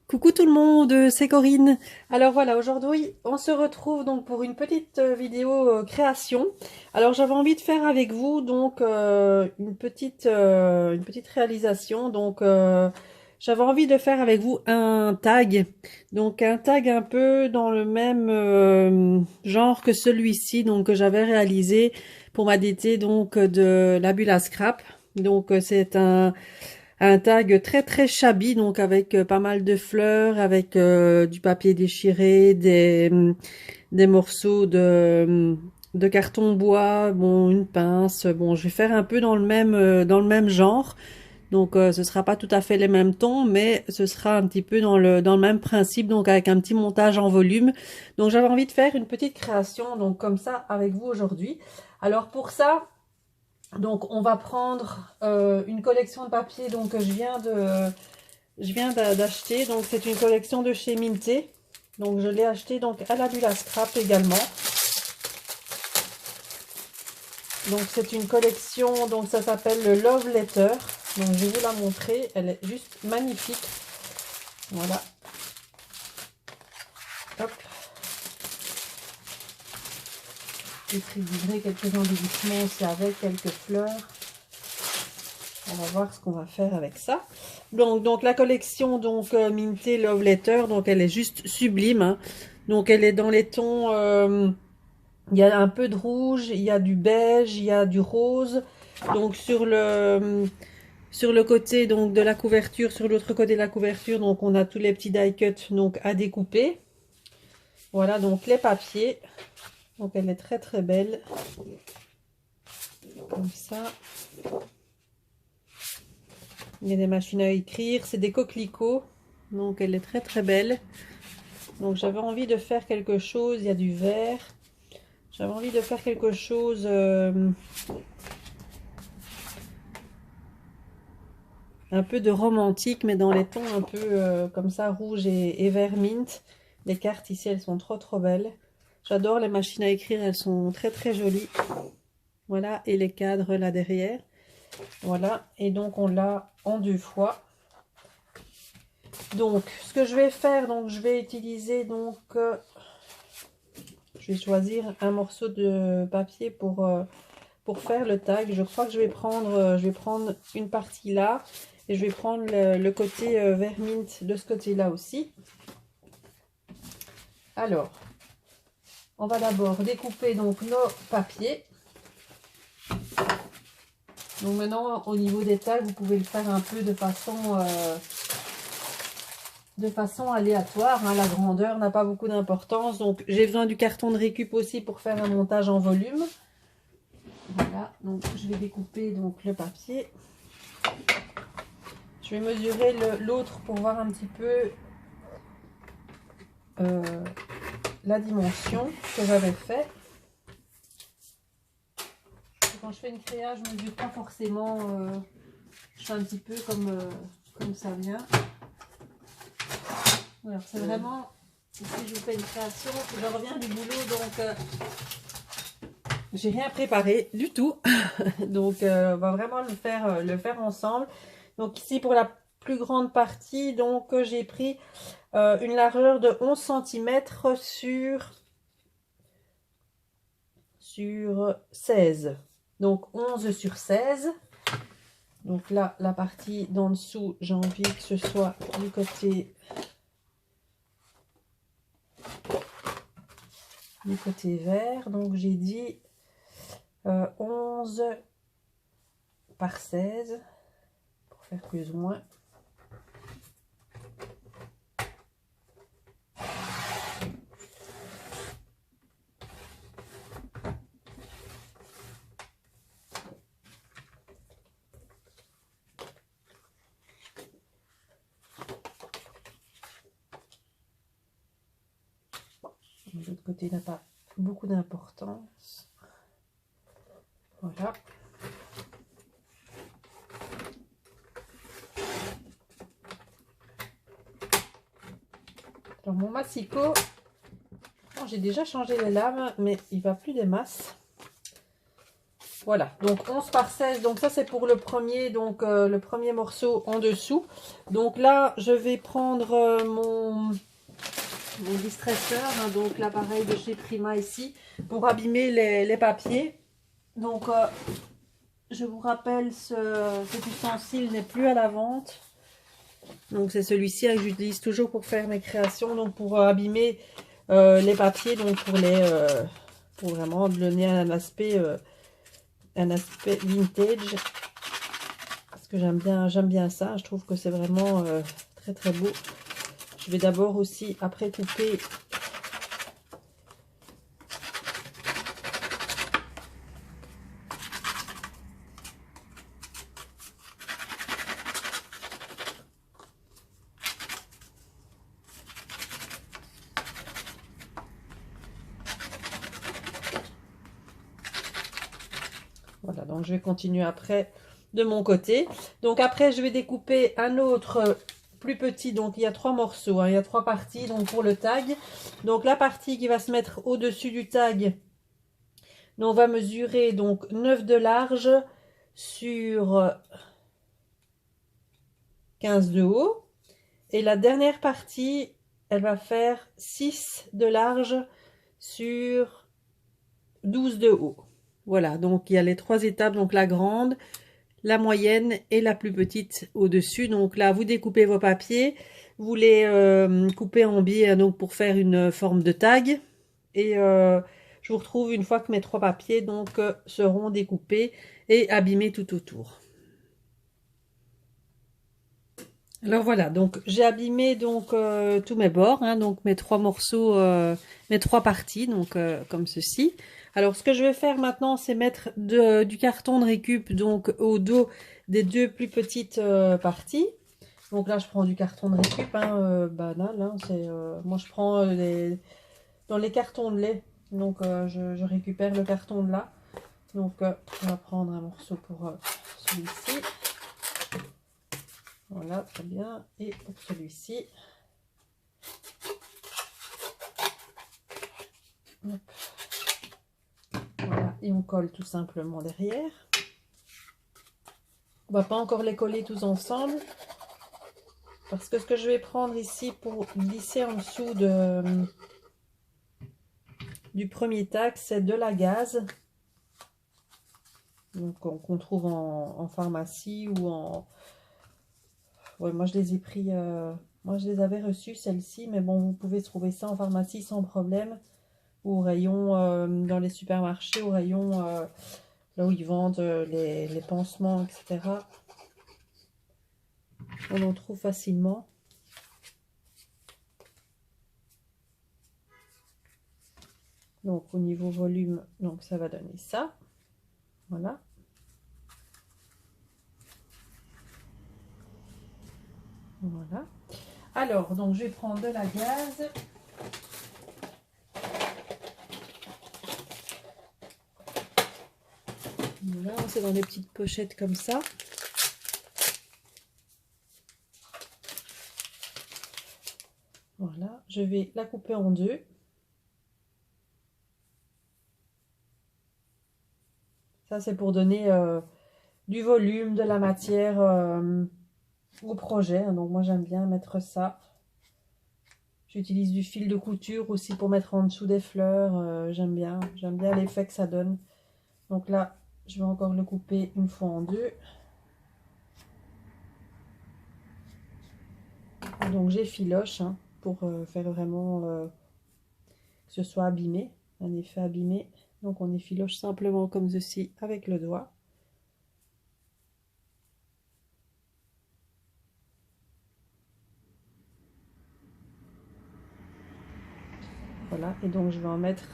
Coucou tout le monde, c'est Corinne. Alors voilà, aujourd'hui on se retrouve donc pour une petite vidéo création. Alors j'avais envie de faire avec vous donc une petite réalisation. J'avais envie de faire avec vous un tag. Donc un tag un peu dans le même genre que celui-ci donc que j'avais réalisé pour ma DT donc de la bulle à scrap. C'est un tag très très shabby, donc avec pas mal de fleurs, avec du papier déchiré, des morceaux de carton bois, bon une pince. Bon, je vais faire un peu dans le même genre. Ce sera pas tout à fait les mêmes tons, mais ce sera un petit peu dans le même principe, donc avec un petit montage en volume. Donc j'avais envie de faire une petite création, donc comme ça avec vous aujourd'hui. Alors pour ça. Donc on va prendre une collection de papier donc que je viens d'acheter. Donc c'est une collection de chez Minté. Donc je l'ai acheté donc à la bulle à scrap également. Donc c'est une collection, donc ça s'appelle le Love Letter. Donc je vais vous la montrer, elle est juste magnifique. Voilà. Hop. J'ai livré quelques embellissements aussi avec quelques fleurs. On va voir ce qu'on va faire avec ça. Donc la collection Minté Love Letter, donc elle est juste sublime. Hein. Donc elle est dans les tons, il y a un peu de rouge, il y a du beige, il y a du rose. Donc sur le côté donc de la couverture, sur l'autre côté de la couverture, donc on a tous les petits die cuts donc à découper. Voilà donc les papiers. Donc elle est très très belle. Comme ça. Il y a des machines à écrire, c'est des coquelicots, donc elle est très très belle. Donc j'avais envie de faire quelque chose, il y a du vert. J'avais envie de faire quelque chose un peu de romantique, mais dans les tons un peu comme ça, rouge et vert mint. Les cartes ici, elles sont trop trop belles. J'adore les machines à écrire, elles sont très très jolies. Voilà, et les cadres là derrière. Voilà, et donc on l'a en deux fois. Donc, ce que je vais faire, donc je vais utiliser je vais choisir un morceau de papier pour faire le tag. Je crois que je vais prendre une partie là et je vais prendre le côté vert mint de ce côté-là aussi. Alors, on va d'abord découper donc nos papiers. Donc maintenant, au niveau des tags, vous pouvez le faire un peu de façon aléatoire, hein. La grandeur n'a pas beaucoup d'importance. Donc j'ai besoin du carton de récup aussi pour faire un montage en volume. Voilà, donc je vais découper donc le papier. Je vais mesurer l'autre pour voir un petit peu la dimension que j'avais fait. Quand je fais une créa, je ne mesure pas forcément, je fais un petit peu comme ça vient. Alors c'est vraiment, ici je vous fais une création, je reviens du boulot, donc j'ai rien préparé du tout. Donc on va vraiment le faire ensemble. Donc ici pour la plus grande partie, donc j'ai pris une largeur de 11 cm sur 16. Donc 11 sur 16. Donc là, la partie d'en dessous, j'ai envie que ce soit du côté vert. Donc j'ai dit 11 par 16 pour faire plus ou moins. De l'autre côté, n'a pas beaucoup d'importance. Voilà. Alors mon massicot, j'ai déjà changé les lames, mais il va plus des masses. Voilà, donc 11 par 16, donc ça c'est pour le premier, donc le premier morceau en dessous. Donc là, je vais prendre mon distresseur, hein, donc l'appareil de chez Prima ici, pour abîmer les papiers. Donc je vous rappelle, cet ustensile n'est plus à la vente. Donc c'est celui-ci que j'utilise toujours pour faire mes créations, donc pour abîmer les papiers, donc pour vraiment donner un aspect vintage, parce que j'aime bien ça. Je trouve que c'est vraiment très très beau. Je vais d'abord aussi après couper voilà, donc je vais continuer après de mon côté. Donc après je vais découper un autre plus petit, donc il y a 3 morceaux, hein, il y a 3 parties donc pour le tag. Donc la partie qui va se mettre au dessus du tag, donc on va mesurer donc 9 de large sur 15 de haut, et la dernière partie elle va faire 6 de large sur 12 de haut. Voilà, donc il y a les 3 étapes, donc la grande, la moyenne et la plus petite au-dessus. Donc là, vous découpez vos papiers, vous les coupez en biais, hein, donc pour faire une forme de tag. Et je vous retrouve une fois que mes 3 papiers donc seront découpés et abîmés tout autour. Alors voilà, donc j'ai abîmé donc tous mes bords, hein, donc mes 3 morceaux, mes 3 parties, donc comme ceci. Alors ce que je vais faire maintenant, c'est mettre du carton de récup donc au dos des 2 plus petites parties. Donc là, je prends du carton de récup, hein, banal, hein, moi je prends dans les cartons de lait, donc je récupère le carton de là. Donc on va prendre un morceau pour celui-ci. Voilà, très bien. Et pour celui-ci, voilà, et on colle tout simplement derrière. On va pas encore les coller tous ensemble, parce que ce que je vais prendre ici pour glisser en dessous du premier tag, c'est de la gaze, donc qu'on trouve en pharmacie ou en... Ouais, moi je les ai pris, moi je les avais reçus celles-ci, mais bon, vous pouvez trouver ça en pharmacie sans problème, ou au rayon dans les supermarchés, au rayon là où ils vendent les pansements, etc. On en trouve facilement. Donc au niveau volume, donc ça va donner ça. Voilà. Voilà. Alors, donc je vais prendre de la gaze. Voilà, c'est dans des petites pochettes comme ça. Voilà, je vais la couper en deux. Ça, c'est pour donner du volume, de la matière au projet. Donc moi, j'aime bien mettre ça. J'utilise du fil de couture aussi pour mettre en dessous des fleurs. J'aime bien l'effet que ça donne. Donc là, je vais encore le couper une fois en deux. Donc j'effiloche hein, pour faire vraiment que ce soit abîmé, un effet abîmé. Donc on effiloche simplement comme ceci avec le doigt. Voilà, et donc je vais en mettre,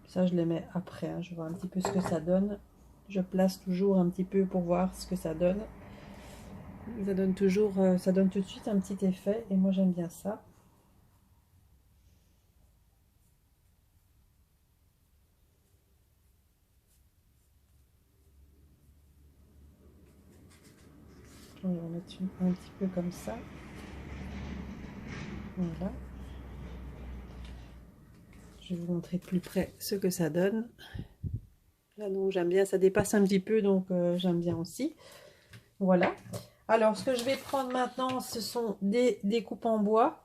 ça je les mets après, hein, je vois un petit peu ce que ça donne. Je place toujours un petit peu pour voir ce que ça donne. Ça donne toujours, ça donne tout de suite un petit effet et moi j'aime bien ça. On va mettre un petit peu comme ça. Voilà. Je vais vous montrer de plus près ce que ça donne. Là, donc j'aime bien, ça dépasse un petit peu, donc j'aime bien aussi. Voilà. Alors, ce que je vais prendre maintenant, ce sont des découpes en bois.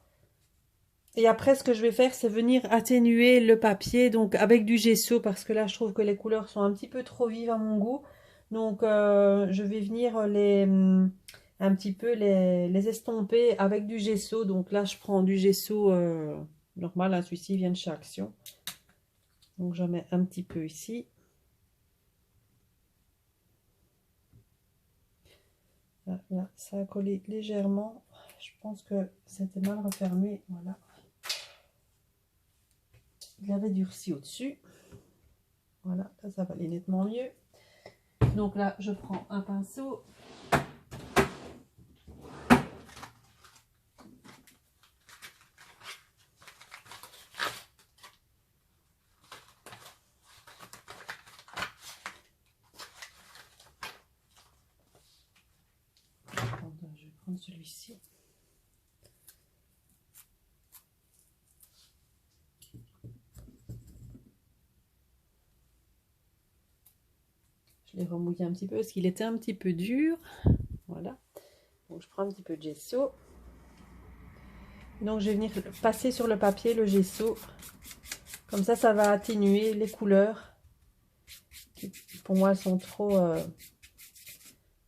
Et après, ce que je vais faire, c'est venir atténuer le papier, donc avec du gesso, parce que là, je trouve que les couleurs sont un petit peu trop vives à mon goût. Donc, je vais venir un petit peu les estomper avec du gesso. Donc là, je prends du gesso normal, hein, celui-ci vient de chez Action. Donc, j'en mets un petit peu ici. Là, ça a collé légèrement. Je pense que c'était mal refermé. Voilà. Il avait durci au-dessus. Voilà, là, ça va aller nettement mieux. Donc là, je prends un pinceau. Je vais prendre celui-ci. Je l'ai remouillé un petit peu parce qu'il était un petit peu dur. Voilà. Donc je prends un petit peu de gesso. Donc je vais venir passer sur le papier le gesso. Comme ça va atténuer les couleurs. Pour moi, elles sont trop...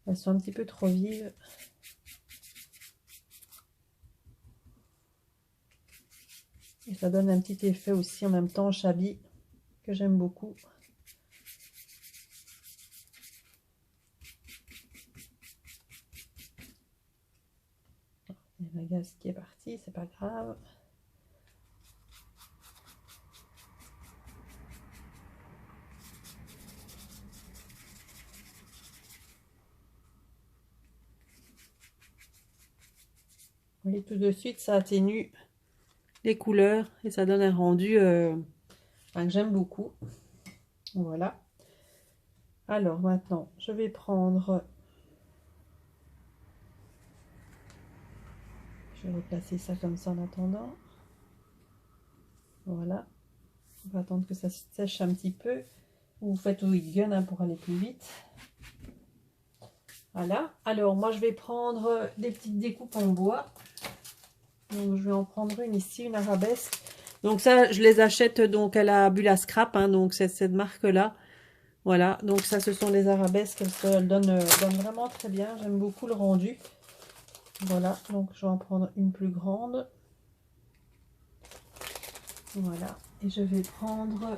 elles sont un petit peu trop vives. Et ça donne un petit effet aussi en même temps shabby que j'aime beaucoup. Il y a ma gaz qui est partie, c'est pas grave. Vous voyez, tout de suite, ça atténue les couleurs et ça donne un rendu que j'aime beaucoup. Voilà. Alors maintenant, je vais prendre... Je vais replacer ça comme ça en attendant. Voilà. On va attendre que ça sèche un petit peu. Vous faites au heat gun hein, pour aller plus vite. Voilà. Alors moi je vais prendre des petites découpes en bois. Donc je vais en prendre une ici, une arabesque. Donc ça je les achète donc à la Bulle Scrap. Hein, donc c'est cette marque là. Voilà. Donc ça ce sont les arabesques. Elles donnent vraiment très bien. J'aime beaucoup le rendu. Voilà. Donc je vais en prendre une plus grande. Voilà. Et je vais prendre...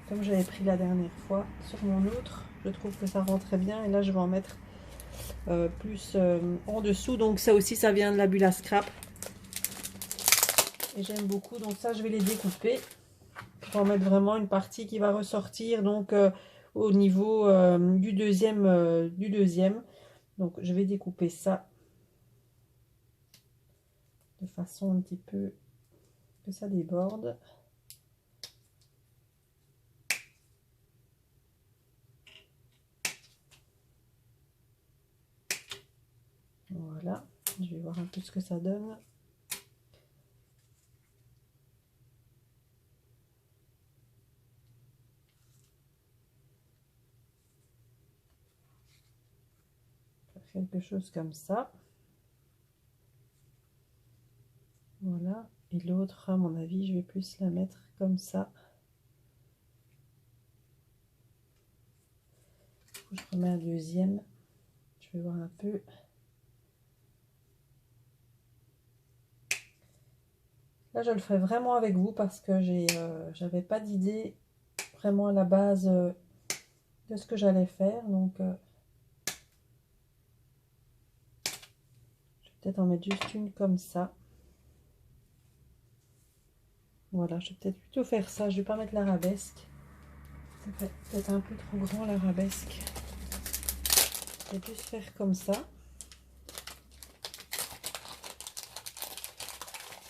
Comme j'avais pris la dernière fois sur mon autre, je trouve que ça rend très bien. Et là, je vais en mettre plus en dessous. Donc ça aussi, ça vient de la Bulle Scrap. Et j'aime beaucoup. Donc ça, je vais les découper pour en mettre vraiment une partie qui va ressortir. Donc au niveau du deuxième. Donc je vais découper ça de façon un petit peu que ça déborde. Voilà, je vais voir un peu ce que ça donne. Quelque chose comme ça. Voilà. Et l'autre, à mon avis, je vais plus la mettre comme ça. Je remets un deuxième. Je vais voir un peu. Là, je le ferai vraiment avec vous parce que j'avais pas d'idée vraiment à la base de ce que j'allais faire. Donc, je vais peut-être en mettre juste une comme ça. Voilà, je vais peut-être plutôt faire ça. Je vais pas mettre l'arabesque. Ça fait peut-être un peu trop grand l'arabesque. Je vais juste faire comme ça.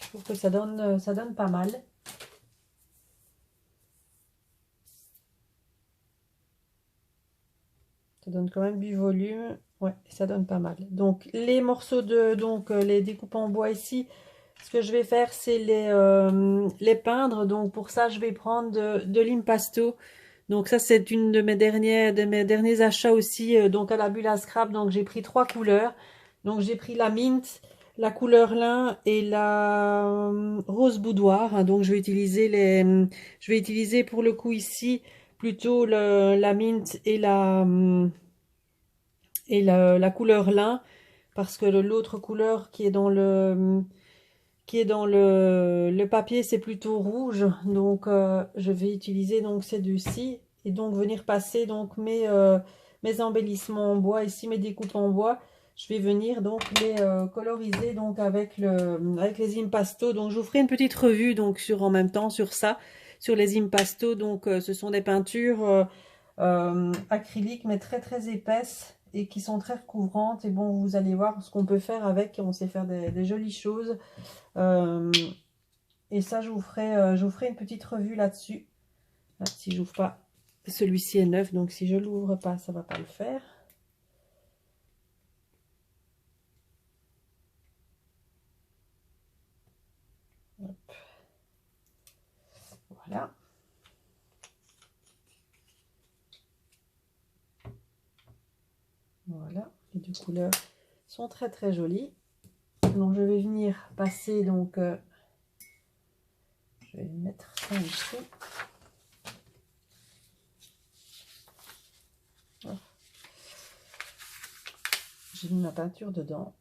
Je trouve que ça donne pas mal. Ça donne quand même du volume. Ouais, ça donne pas mal. Donc les morceaux de les découpes en bois ici, Ce que je vais faire, c'est les peindre. Donc pour ça, je vais prendre de l'impasto. Donc ça, c'est une de mes derniers achats aussi, donc à la bulle à scrap. Donc j'ai pris 3 couleurs. Donc j'ai pris la mint, la couleur lin et la rose boudoir. Hein. Donc je vais utiliser pour le coup ici plutôt la mint et la couleur lin parce que l'autre couleur qui est dans le papier, c'est plutôt rouge. Donc, je vais utiliser donc ces deux-ci et donc venir passer donc mes embellissements en bois, ici mes découpes en bois. Je vais venir donc les coloriser donc avec les impasto. Donc, je vous ferai une petite revue donc en même temps sur ça, sur les impasto. Donc, ce sont des peintures acryliques mais très très épaisses et qui sont très recouvrantes. Et bon, vous allez voir ce qu'on peut faire avec. On sait faire des jolies choses. Euh, et ça, je vous ferai une petite revue là-dessus. Ah, si j'ouvre pas, celui-ci est neuf, donc si je l'ouvre pas, ça va pas le faire. Hop. Voilà. Voilà, les deux couleurs sont très très jolies. Donc je vais venir passer donc je vais mettre ça ici. Oh. J'ai mis ma peinture dedans.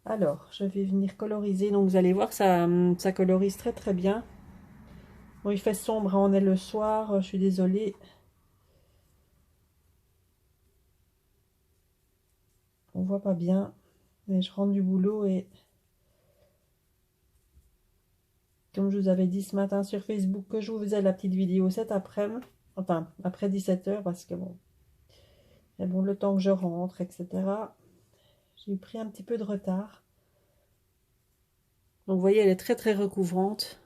Alors, je vais venir coloriser. Donc vous allez voir, ça colorise très très bien. Bon, il fait sombre, hein, on est le soir, je suis désolée. On voit pas bien. Mais je rentre du boulot et comme je vous avais dit ce matin sur Facebook que je vous faisais la petite vidéo cet après-midi, enfin après 17 h parce que bon, mais bon, le temps que je rentre, etc. J'ai pris un petit peu de retard. Donc vous voyez, elle est très très recouvrante.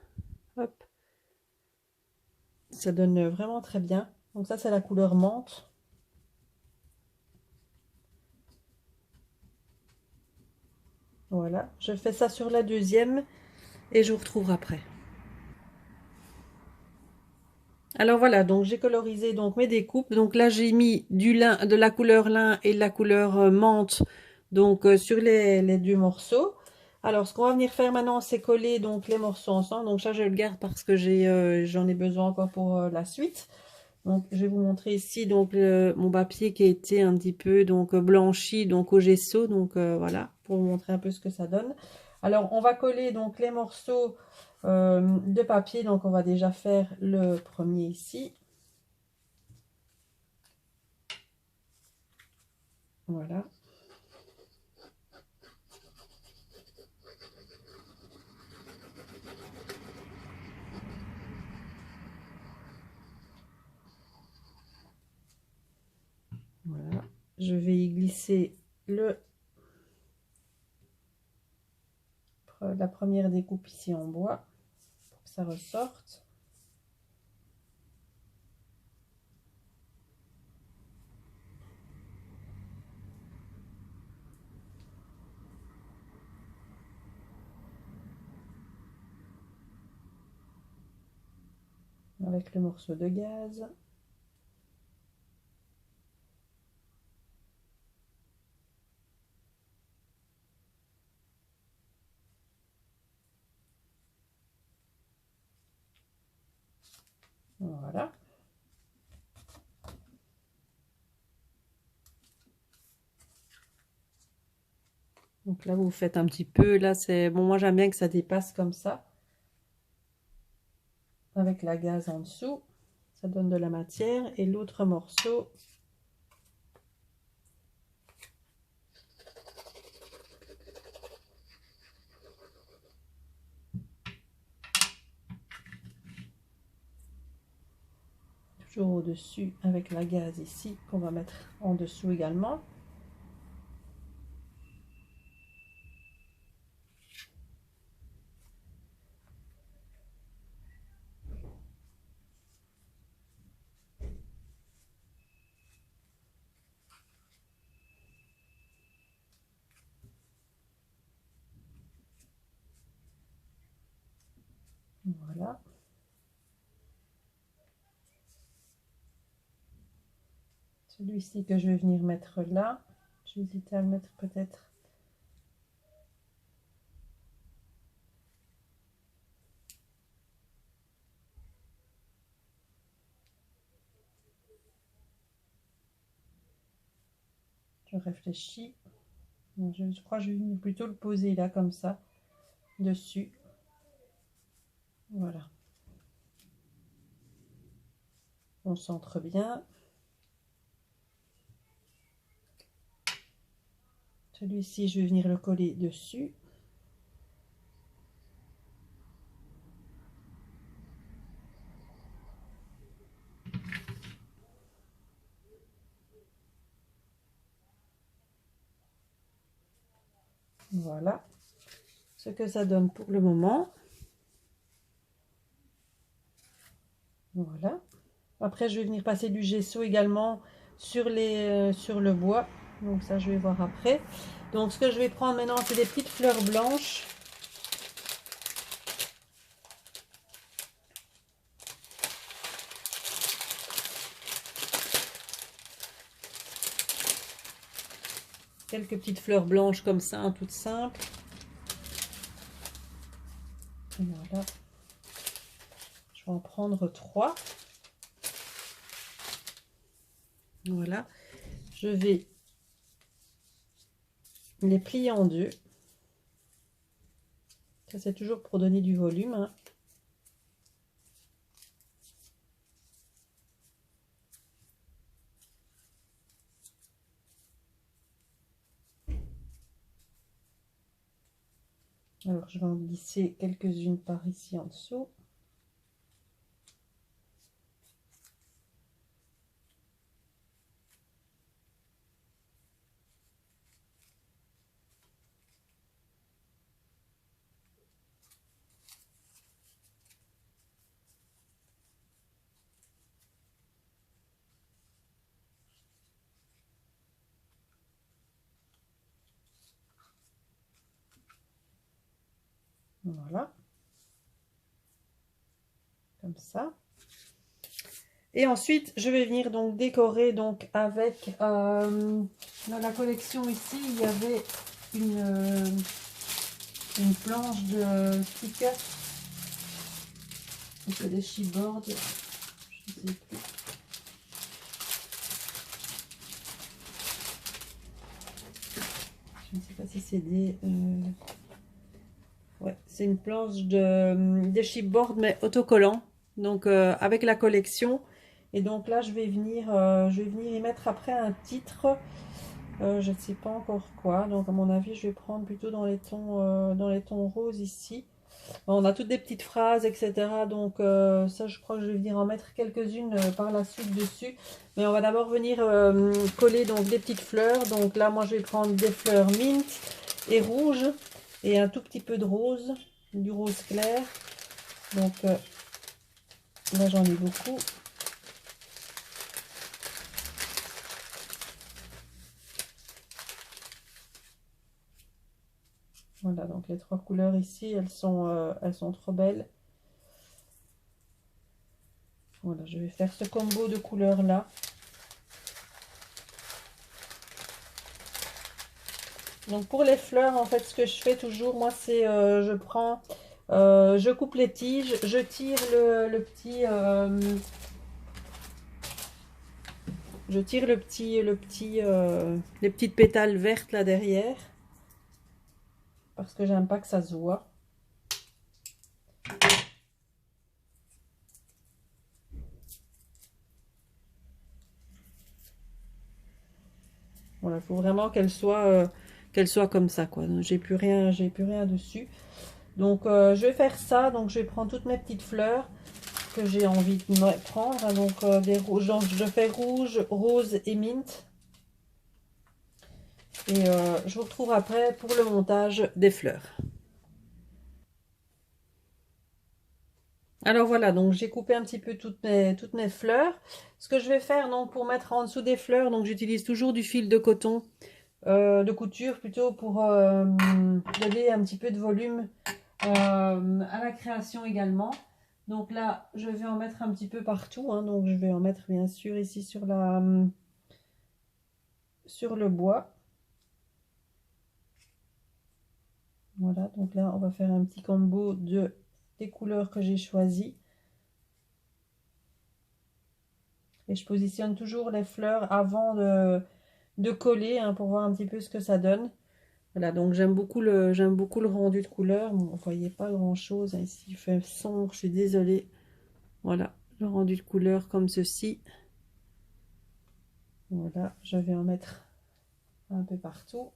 Hop. Ça donne vraiment très bien. Donc ça, c'est la couleur menthe. Voilà, je fais ça sur la deuxième et je vous retrouve après. Alors voilà, donc j'ai colorisé donc mes découpes. Donc là, j'ai mis du lin, de la couleur lin et de la couleur menthe donc sur les deux morceaux. Alors ce qu'on va venir faire maintenant, c'est coller donc les morceaux ensemble. Donc ça, je le garde parce que j'en ai besoin encore pour la suite. Donc je vais vous montrer ici donc mon papier qui a été un petit peu donc blanchi donc au gesso. Donc voilà, pour vous montrer un peu ce que ça donne. Alors on va coller donc les morceaux de papier. Donc on va déjà faire le premier ici. Voilà. Voilà. Je vais y glisser la première découpe ici en bois pour que ça ressorte. Avec le morceau de gaz. Voilà. Donc là, vous faites un petit peu. Là, c'est bon. Moi, j'aime bien que ça dépasse comme ça. Avec la gaze en dessous. Ça donne de la matière. Et l'autre morceau. Toujours au-dessus avec la gaze ici. Qu'on va mettre en dessous également. Voilà. Celui-ci que je vais venir mettre là. J'ai hésité à le mettre peut-être. Je réfléchis. Je crois que je vais plutôt le poser là comme ça, dessus. Voilà. On centre bien. Celui-ci, je vais venir le coller dessus. Voilà ce que ça donne pour le moment. Voilà. Après, je vais venir passer du gesso également sur le bois. Donc ça, je vais voir après. Donc ce que je vais prendre maintenant, c'est des petites fleurs blanches. Quelques petites fleurs blanches comme ça, hein, toutes simples. Voilà. Je vais en prendre 3. Voilà. Je vais les plier en 2. Ça, c'est toujours pour donner du volume, hein. Alors, je vais en glisser quelques-unes par ici en dessous. Voilà. Comme ça. Et ensuite, je vais venir donc décorer donc avec dans la collection ici, il y avait une planche de stickers. Donc des chipboards. Je ne sais plus. Je ne sais pas si c'est des ouais, c'est une planche des chipboards mais autocollants. Donc avec la collection. Et donc là, je vais venir y mettre après un titre. Je ne sais pas encore quoi. Donc à mon avis, je vais prendre plutôt dans les tons roses ici. Bon, on a toutes des petites phrases, etc. Donc ça, je crois que je vais venir en mettre quelques-unes par la suite dessus. Mais on va d'abord venir coller donc des petites fleurs. Donc là, moi, je vais prendre des fleurs mint et rouge et un tout petit peu de rose, du rose clair. Donc là, j'en ai beaucoup. Voilà, donc les 3 couleurs ici, elles sont trop belles. Voilà, je vais faire ce combo de couleurs là. Donc pour les fleurs, en fait, ce que je fais toujours, moi, c'est je coupe les tiges, je tire les petites pétales vertes là derrière. Parce que j'aime pas que ça se voit. Voilà, il faut vraiment qu'elle soit comme ça, quoi. J'ai plus rien dessus. Donc je vais faire ça. Donc je vais prendre toutes mes petites fleurs que j'ai envie de prendre. Donc des rouges, je fais rouge, rose et mint. Et je vous retrouve après pour le montage des fleurs. Alors voilà, donc j'ai coupé un petit peu toutes mes fleurs. Ce que je vais faire donc pour mettre en dessous des fleurs, donc j'utilise toujours du fil de coton, de couture plutôt, pour donner un petit peu de volume à la création également. Donc là, je vais en mettre un petit peu partout, hein. Donc je vais en mettre bien sûr ici sur sur le bois. Voilà, donc là, on va faire un petit combo des couleurs que j'ai choisies. Et je positionne toujours les fleurs avant de coller, hein, pour voir un petit peu ce que ça donne. Voilà, donc j'aime beaucoup le rendu de couleur. Bon, vous voyez pas grand chose, hein, ici il fait sombre, je suis désolée. Voilà, le rendu de couleur comme ceci. Voilà, je vais en mettre un peu partout.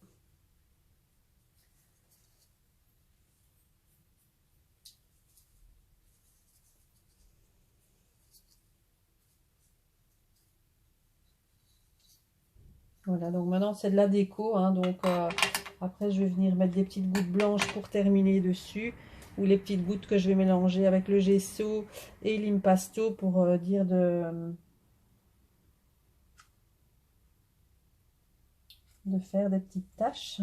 Voilà, donc maintenant c'est de la déco, hein, donc après je vais venir mettre des petites gouttes blanches pour terminer dessus, ou les petites gouttes que je vais mélanger avec le gesso et l'impasto pour dire de faire des petites taches.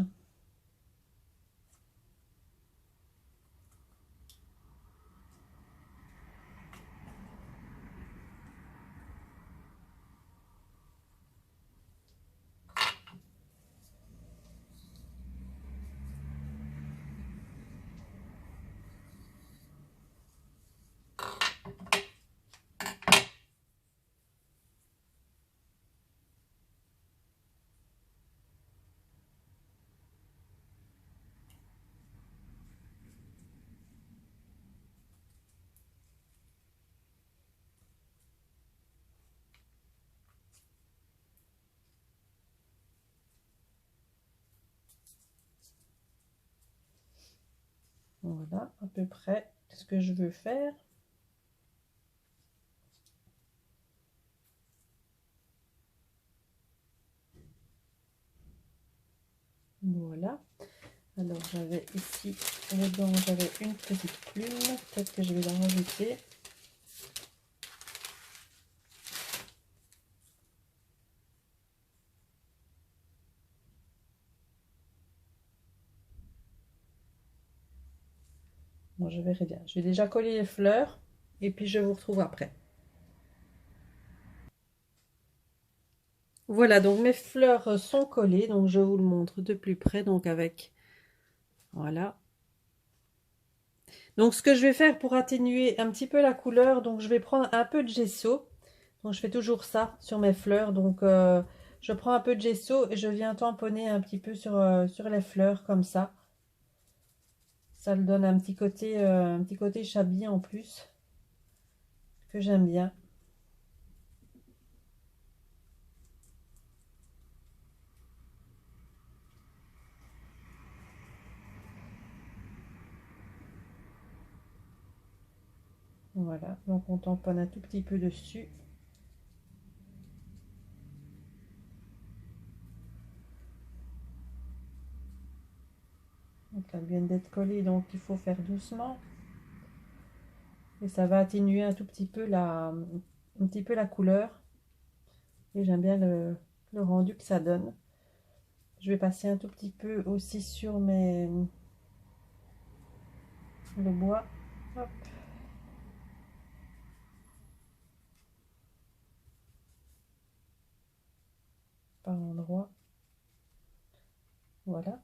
Voilà, à peu près ce que je veux faire. Voilà. Alors j'avais ici, dedans j'avais une petite plume, peut-être que je vais la rajouter. Bon, je verrai bien. Je vais déjà coller les fleurs et puis je vous retrouve après. Voilà, donc mes fleurs sont collées, donc je vous le montre de plus près, donc avec, voilà. Donc ce que je vais faire pour atténuer un petit peu la couleur, donc je vais prendre un peu de gesso. Donc je fais toujours ça sur mes fleurs, donc je prends un peu de gesso et je viens tamponner un petit peu sur les fleurs comme ça. Ça le donne un petit côté chablis en plus, que j'aime bien. Voilà, donc on tamponne un tout petit peu dessus. Donc elles viennent d'être collées, donc il faut faire doucement. Et ça va atténuer un tout petit peu un petit peu la couleur. Et j'aime bien le rendu que ça donne. Je vais passer un tout petit peu aussi sur le bois. Hop. Par endroit. Voilà.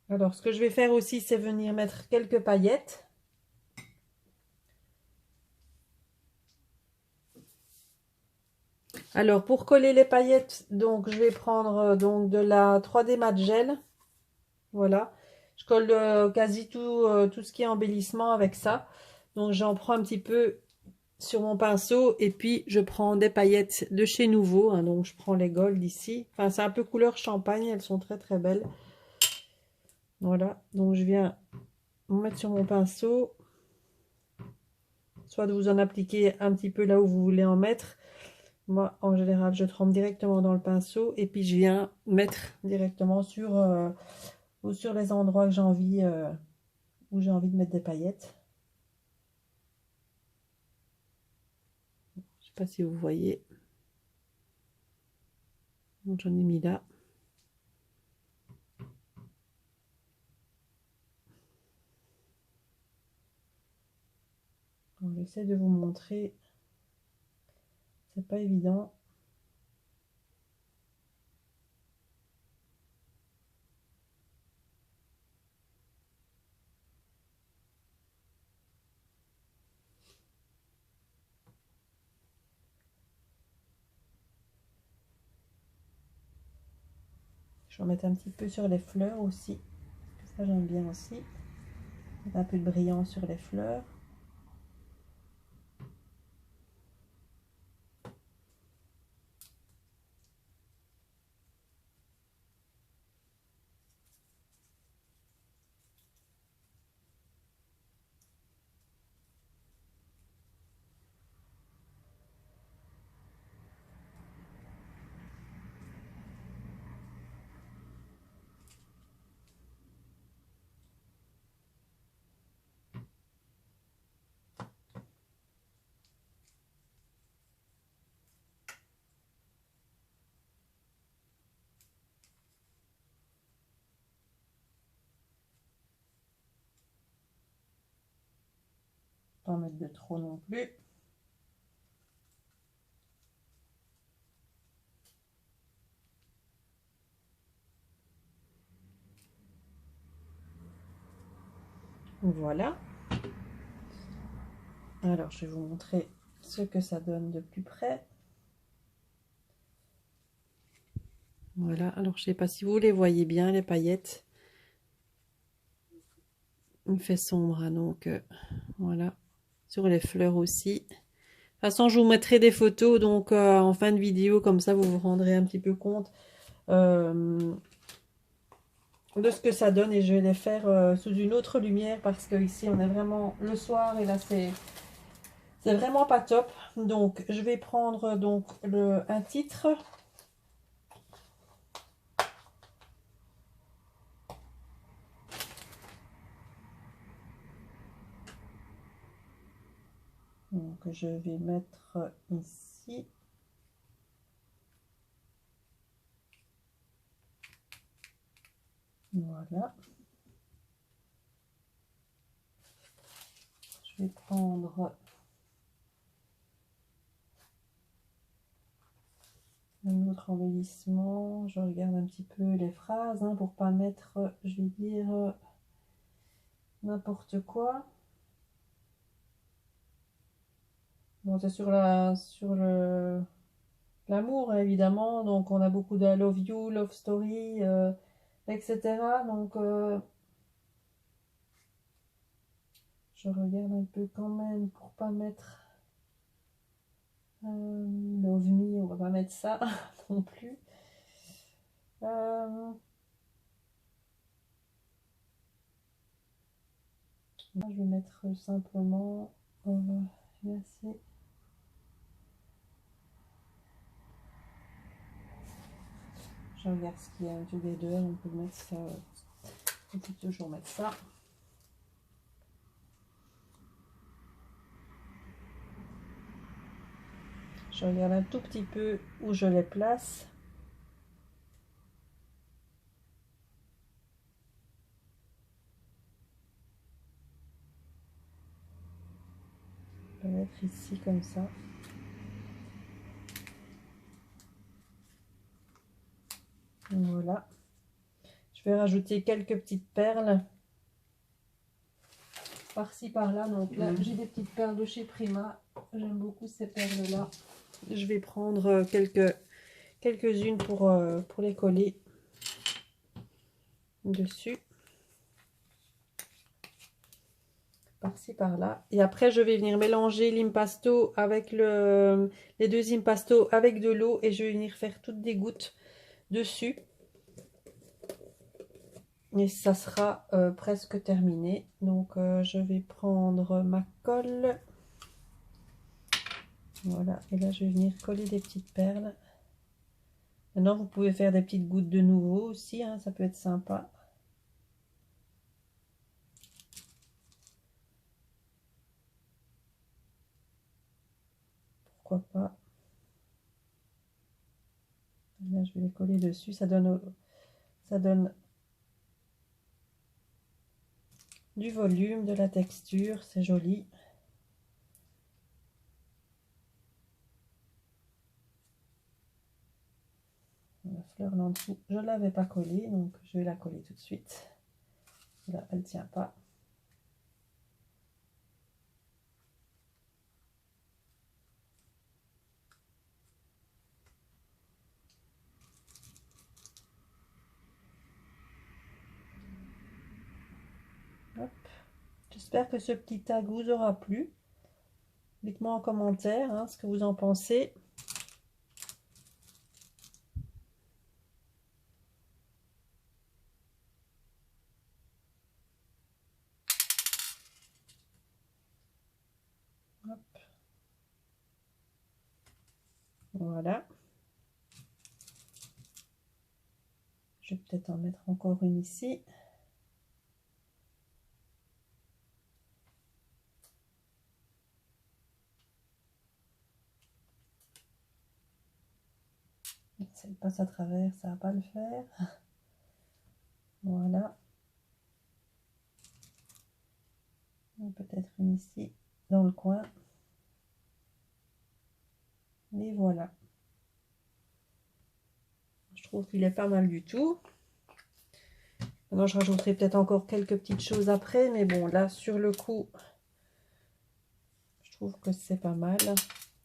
Alors, ce que je vais faire aussi, c'est venir mettre quelques paillettes. Alors, pour coller les paillettes, donc je vais prendre donc de la 3D Matte Gel. Voilà. Je colle quasi tout ce qui est embellissement avec ça. Donc, j'en prends un petit peu sur mon pinceau et puis je prends des paillettes de chez Nouveau, hein, donc je prends les gold ici, enfin c'est un peu couleur champagne, elles sont très très belles. Voilà, donc je viens mettre sur mon pinceau, soit de vous en appliquer un petit peu là où vous voulez en mettre. Moi en général je trempe directement dans le pinceau et puis je viens mettre directement ou sur les endroits que j'ai envie où j'ai envie de mettre des paillettes. Je sais pas si vous voyez, donc j'en ai mis là. J'essaie de vous montrer. C'est pas évident. Je vais en mettre un petit peu sur les fleurs aussi. Ça, j'aime bien aussi. Mettre un peu de brillant sur les fleurs. Pas en mettre de trop non plus. Voilà. Alors, je vais vous montrer ce que ça donne de plus près. Voilà. Alors, je sais pas si vous les voyez bien, les paillettes. Il fait sombre, hein, donc voilà. Sur les fleurs aussi. De toute façon, je vous mettrai des photos donc en fin de vidéo, comme ça vous vous rendrez un petit peu compte de ce que ça donne, et je vais les faire sous une autre lumière parce que ici on est vraiment le soir et là c'est vraiment pas top. Donc je vais prendre donc un titre. Donc je vais mettre ici. Voilà. Je vais prendre un autre embellissement. Je regarde un petit peu les phrases hein, pour pas mettre, je vais dire, n'importe quoi. Bon, c'est sur l'amour hein, évidemment. Donc on a beaucoup de love you, love story, etc. Donc je regarde un peu quand même pour pas mettre love me, on va pas mettre ça non plus. Moi, je vais mettre simplement merci. Je regarde ce qu'il y a un together, on peut mettre ça, on peut toujours mettre ça. Je regarde un tout petit peu où je les place. Je vais mettre ici comme ça. Voilà. Je vais rajouter quelques petites perles par-ci par-là. Donc là, j'ai des petites perles de chez Prima. J'aime beaucoup ces perles-là. Je vais prendre quelques-unes pour les coller dessus. Par-ci par-là. Et après, je vais venir mélanger l'impasto avec les deux impastos avec de l'eau et je vais venir faire toutes des gouttes dessus. Et ça sera presque terminé. Donc je vais prendre ma colle. Voilà, et là je vais venir coller des petites perles. Maintenant vous pouvez faire des petites gouttes de nouveau aussi, hein, ça peut être sympa. Pourquoi pas. Là je vais les coller dessus, ça donne du volume, de la texture, c'est joli. La fleur là en dessous, je ne l'avais pas collée, donc je vais la coller tout de suite. Là, elle ne tient pas. J'espère que ce petit tag vous aura plu. Dites-moi en commentaire hein, ce que vous en pensez. Hop. Voilà. Je vais peut-être en mettre encore une ici. Si elle passe à travers, ça va pas le faire. Voilà. Peut-être une ici, dans le coin. Et voilà. Je trouve qu'il est pas mal du tout. Maintenant, je rajouterai peut-être encore quelques petites choses après. Mais bon, là, sur le coup, je trouve que c'est pas mal. Celle-là,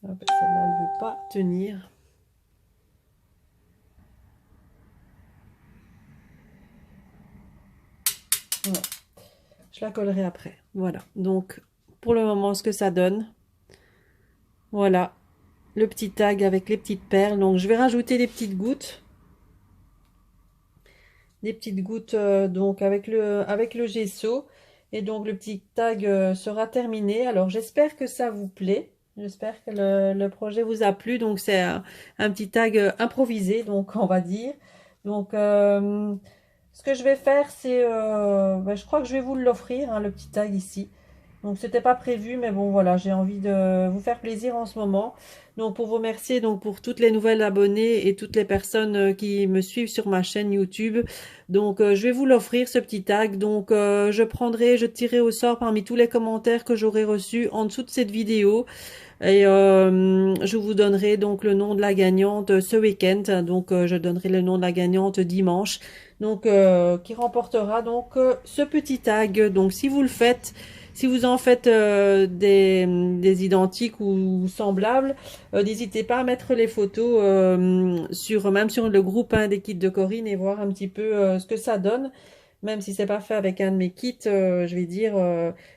elle ne veut pas tenir. Ouais. Je la collerai après. Voilà. Donc, pour le moment, ce que ça donne. Voilà. Le petit tag avec les petites perles. Donc, je vais rajouter des petites gouttes. Des petites gouttes donc avec le gesso. Et donc, le petit tag sera terminé. Alors, j'espère que ça vous plaît. J'espère que le projet vous a plu. Donc, c'est un petit tag improvisé, donc on va dire. Donc, ce que je vais faire, c'est... je crois que je vais vous l'offrir, hein, le petit tag ici. Donc, c'était pas prévu, mais bon, voilà, j'ai envie de vous faire plaisir en ce moment. Donc, pour vous remercier donc, pour toutes les nouvelles abonnés et toutes les personnes qui me suivent sur ma chaîne YouTube. Donc, je vais vous l'offrir, ce petit tag. Donc, je tirerai au sort parmi tous les commentaires que j'aurai reçus en dessous de cette vidéo. Et je vous donnerai donc le nom de la gagnante ce week-end. Donc, je donnerai le nom de la gagnante dimanche. Donc, qui remportera donc ce petit tag. Donc, si vous le faites, si vous en faites des identiques ou semblables, n'hésitez pas à mettre les photos même sur le groupe hein, des kits de Corinne et voir un petit peu ce que ça donne. Même si c'est pas fait avec un de mes kits, je vais dire,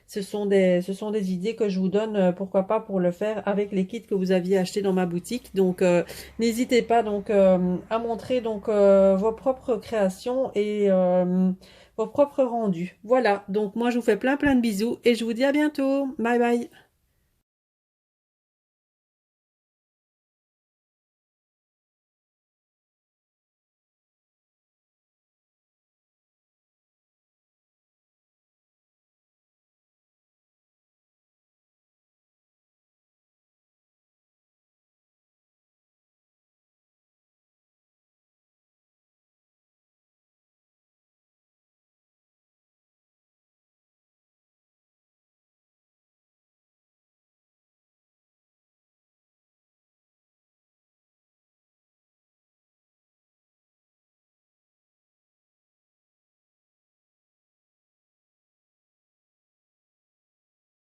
ce sont des idées que je vous donne, pourquoi pas pour le faire avec les kits que vous aviez achetés dans ma boutique. Donc, n'hésitez pas donc à montrer donc vos propres créations et vos propres rendus. Voilà. Donc, moi, je vous fais plein de bisous et je vous dis à bientôt. Bye bye.